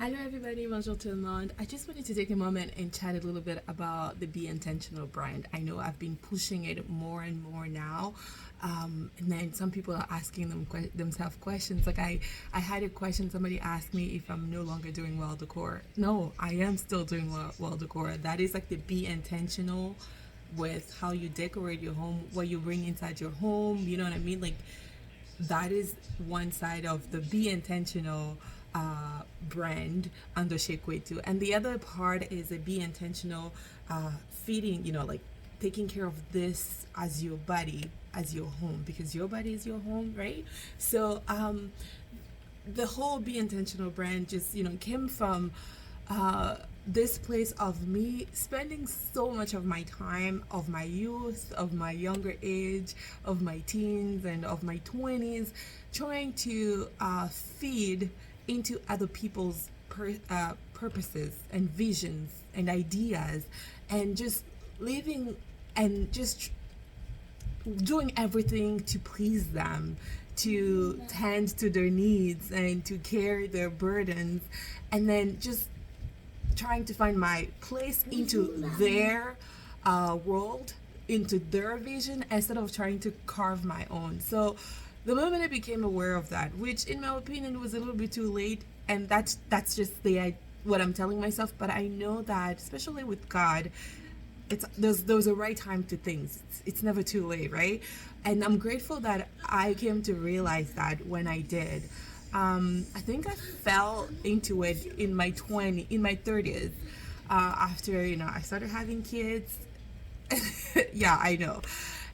Hello everybody, bonjour tout le monde. I just wanted to take a moment and chat a little bit about the Be Intentional brand. I know I've been pushing it more and more now. And then some people are asking themselves questions. Like I had a question, somebody asked me if I'm no longer doing well decor. No, I am still doing well decor. That is like the Be Intentional with how you decorate your home, what you bring inside your home, you know what I mean? Like that is one side of the Be Intentional brand under Shekwetu. And the other part is a Be Intentional feeding, like taking care of this as your body, as your home, because your body is your home, right? So the whole Be Intentional brand just, came from this place of me spending so much of my time, of my youth, of my younger age, of my teens, and of my 20s, trying to feed into other people's purposes and visions and ideas, and just living and just doing everything to please them, to tend to their needs and to carry their burdens, and then just trying to find my place into their world, into their vision, instead of trying to carve my own. So the moment I became aware of that, which in my opinion was a little bit too late, and that's just what I'm telling myself. But I know that, especially with God, there's a right time to things. It's never too late, right? And I'm grateful that I came to realize that when I did. I think I fell into it in my 30s, after I started having kids. Yeah, I know.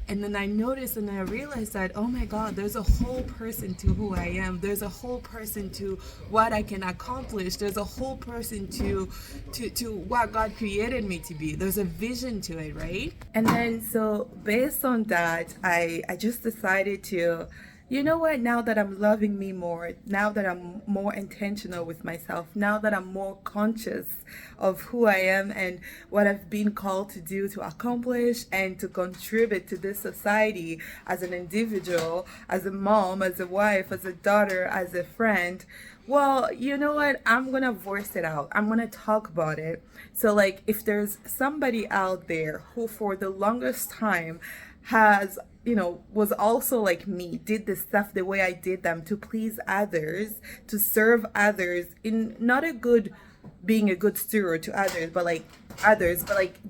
And then I noticed and I realized that, oh my God, there's a whole person to who I am. There's a whole person to what I can accomplish. There's a whole person to what God created me to be. There's a vision to it, right? And then so based on that, I just decided to, you know what, now that I'm loving me more, now that I'm more intentional with myself, now that I'm more conscious of who I am and what I've been called to do, to accomplish, and to contribute to this society as an individual, as a mom, as a wife, as a daughter, as a friend, well, you know what? I'm gonna voice it out. I'm gonna talk about it. So, like, if there's somebody out there who, for the longest time, has was also like me, did the stuff the way I did them, to please others, to serve others, in not a good, being a good steward to others, but like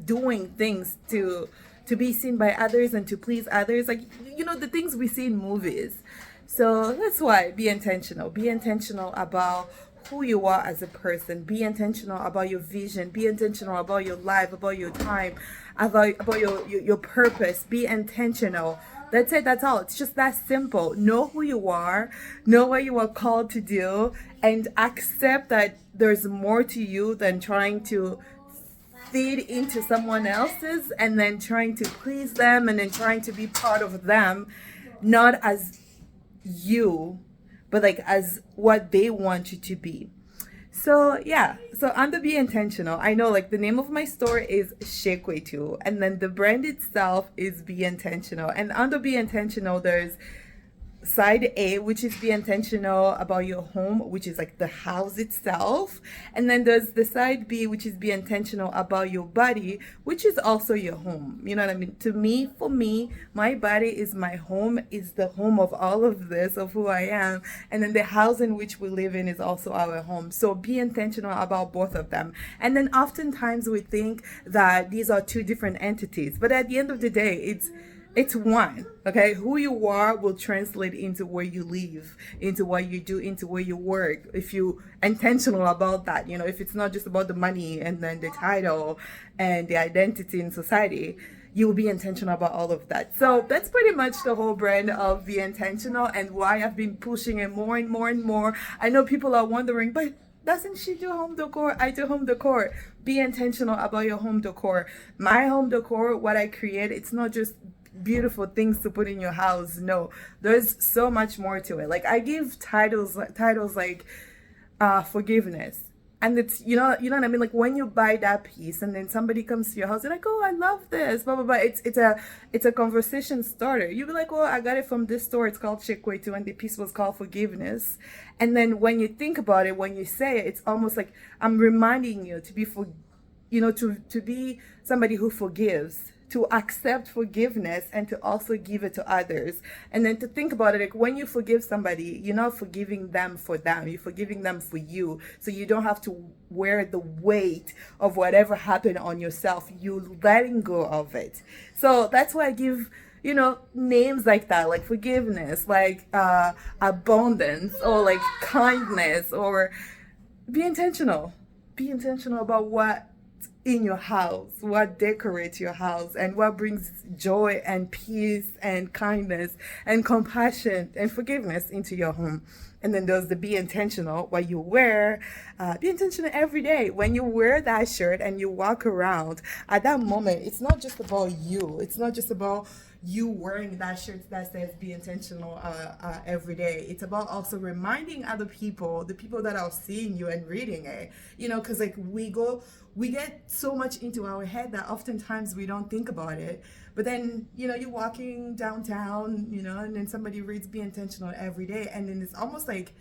doing things to be seen by others and to please others, like the things we see in movies. So that's why be intentional about who you are as a person. Be intentional about your vision. Be intentional about your life, about your time, about your purpose. Be intentional. That's it. That's all. It's just that simple. Know who you are. Know what you are called to do, and accept that there's more to you than trying to feed into someone else's and then trying to please them and then trying to be part of them, not as you, but like as what they want you to be. So yeah, so under Be Intentional, I know like the name of my store is Shekwetu, and then the brand itself is Be Intentional. And under Be Intentional, there's side A, which is be intentional about your home, which is like the house itself. And then there's the side B, which is be intentional about your body, which is also your home. You know what I mean? To me, for me, my body is my home, is the home of all of this, of who I am. And then the house in which we live in is also our home. So be intentional about both of them. And then oftentimes we think that these are two different entities, but at the end of the day, it's one. Okay, who you are will translate into where you live, into what you do, into where you work, if you intentional about that. If it's not just about the money and then the title and the identity in society, you will be intentional about all of that. So that's pretty much the whole brand of Be Intentional, and why I've been pushing it more and more and more. I know people are wondering, but doesn't she do home decor? I do home decor. Be intentional about your home decor. My home decor, what I create, it's not just beautiful things to put in your house. No, there's so much more to it. Like I give titles like forgiveness. And it's, you know what I mean? Like when you buy that piece and then somebody comes to your house, you're like, oh, I love this, blah, blah, blah. It's a conversation starter. You'll be like, oh, I got it from this store. It's called Chikwetu, and the piece was called Forgiveness. And then when you think about it, when you say it, it's almost like I'm reminding you to be to be somebody who forgives, to accept forgiveness, and to also give it to others. And then to think about it, like when you forgive somebody, you're not forgiving them for them, you're forgiving them for you. So you don't have to wear the weight of whatever happened on yourself. You're letting go of it. So that's why I give names like that, like forgiveness, like abundance, or like kindness, or be intentional. Be intentional about what in your house, what decorates your house, and what brings joy and peace and kindness and compassion and forgiveness into your home. And then there's the be intentional, what you wear. Be intentional every day. When you wear that shirt and you walk around, at that moment, it's not just about you. It's not just about you wearing that shirt that says be intentional every day. It's about also reminding other people, the people that are seeing you and reading it, because like we get so much into our head that oftentimes we don't think about it. But then, you're walking downtown, and then somebody reads be intentional every day. And then it's almost like,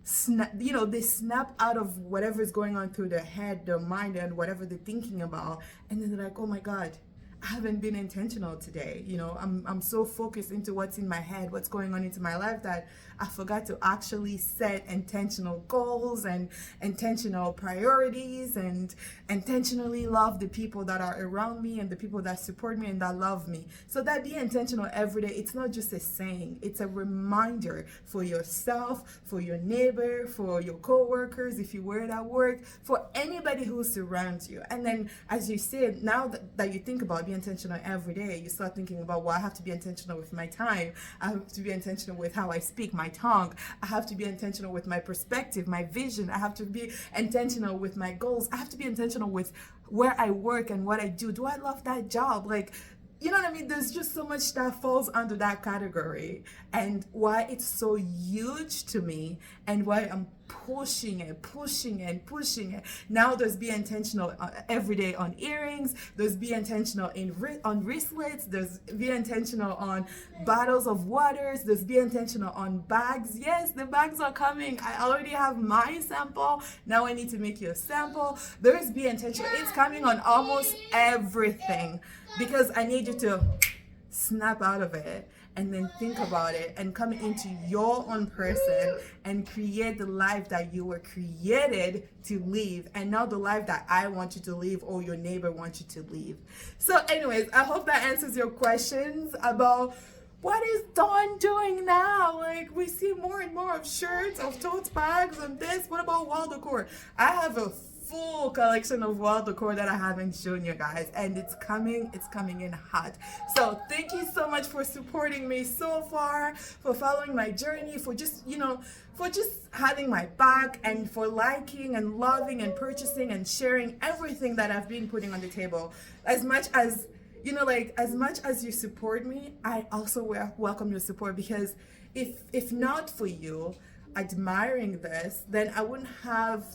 they snap out of whatever's going on through their head, their mind, and whatever they're thinking about. And then they're like, oh my God, I haven't been intentional today. I'm so focused into what's in my head, what's going on into my life, that I forgot to actually set intentional goals and intentional priorities and intentionally love the people that are around me and the people that support me and that love me. So that be intentional every day, it's not just a saying, it's a reminder for yourself, for your neighbor, for your coworkers, if you wear it at work, for anybody who surrounds you. And then as you said, now that you think about be intentional every day, you start thinking about, well, I have to be intentional with my time. I have to be intentional with how I speak, my tongue. I have to be intentional with my perspective, my vision. I have to be intentional with my goals. I have to be intentional with where I work and what I do. Do I love that job? Like, you know what I mean? There's just so much that falls under that category, and why it's so huge to me, and why I'm pushing it. Now there's be intentional every day on earrings. There's be intentional on wristlets. There's be intentional on bottles of waters. There's be intentional on bags. Yes, the bags are coming. I already have my sample. Now I need to make you a sample. There's be intentional. It's coming on almost everything, because I need you to snap out of it and then think about it and come into your own person and create the life that you were created to live, and not the life that I want you to live or your neighbor wants you to live. So anyways, I hope that answers your questions about what is Dawn doing now. Like, we see more and more of shirts, of tote bags, and this. What about wall decor? I have a full collection of wall decor that I haven't shown you guys, and it's coming in hot. So thank you so much for supporting me so far, for following my journey, for just having my back, and for liking and loving and purchasing and sharing everything that I've been putting on the table. As much as as much as you support me, I also welcome your support, because if not for you admiring this, then I wouldn't have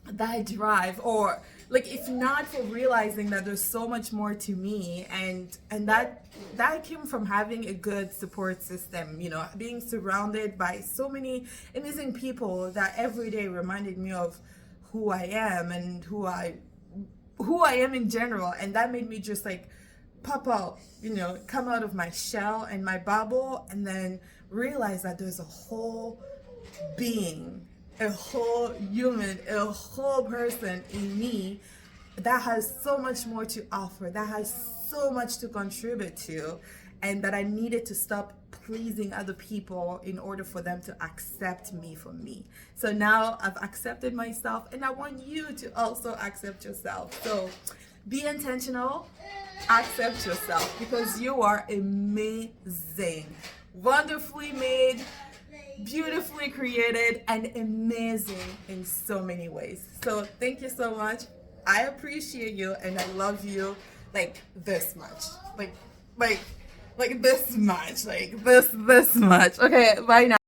that drive, or like if not for realizing that there's so much more to me, and that came from having a good support system, being surrounded by so many amazing people that every day reminded me of who I am and who I am in general. And that made me just like pop out, come out of my shell and my bubble, and then realize that there's a whole being, a whole human, a whole person in me that has so much more to offer, that has so much to contribute to, and that I needed to stop pleasing other people in order for them to accept me for me. So now I've accepted myself, and I want you to also accept yourself. So be intentional, accept yourself, because you are amazing, wonderfully made, beautifully created, and amazing in so many ways. So thank you so much. I appreciate you, and I love you like this much, like this much, like this much. Okay, bye now.